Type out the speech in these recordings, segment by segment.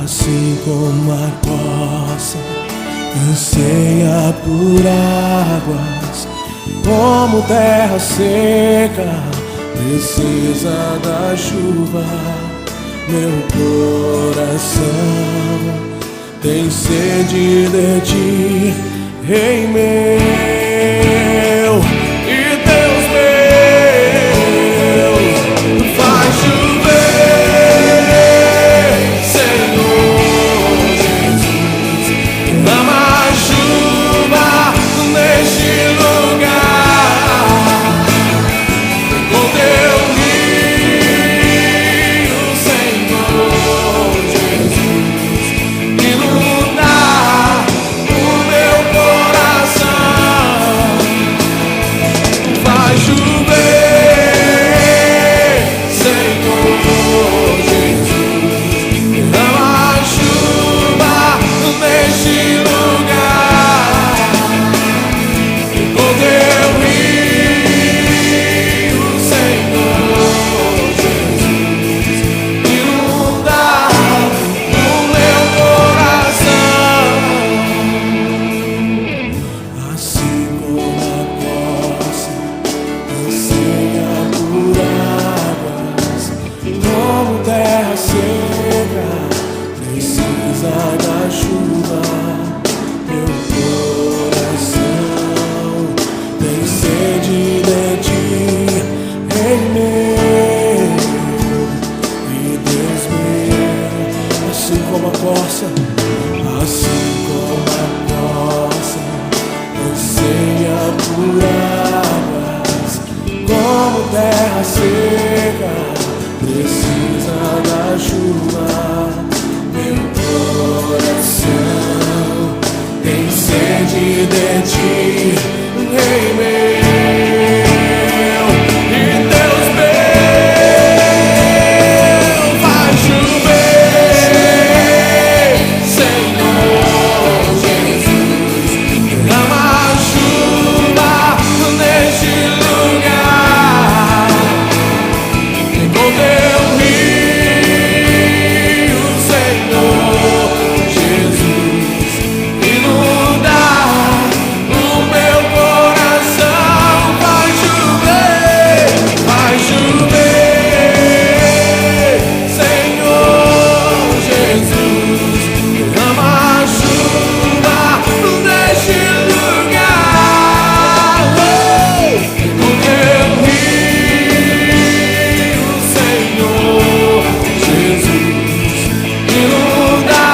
Assim como a costa anseia por águas, como terra seca precisa da chuva, meu coração tem sede de ti, Rei meu. E Deus meu, faz chover, Senhor Jesus, derrama chuva neste lugar, com teu rio, Senhor Jesus, inunda o meu coração. Faz chover, Senhor Jesus, derrama chuva neste lugar, com teu rio, Senhor Jesus, inunda o meu coração. Assim como a costa anseia por águas, como terra seca precisa da chuva, meu coração tem sede de ti, Rei meu e Deus meu. Assim como a costa, assim como a costa anseia por águas, como terra seca precisa da chuva, meu coração tem sede de ti, Rei meu. E Deus meu, faz chover, Senhor Jesus, derrama chuva neste lugar, com teu rio, Senhor Jesus, inunda o meu coração. Faz chover, Senhor Jesus, derrama chuva neste lugar, com teu rio, Senhor Jesus, inunda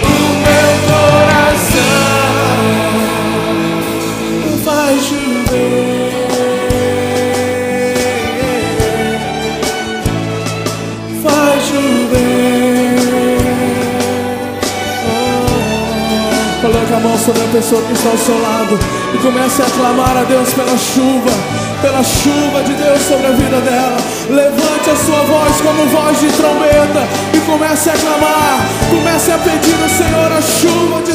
o meu coração. Faz chover, faz chover. Coloque a mão sobre a pessoa que está ao seu lado e comece a clamar a Deus pela chuva de Deus sobre a vida dela. Levante a sua voz como voz de trombeta e comece a clamar, comece a pedir ao Senhor a chuva de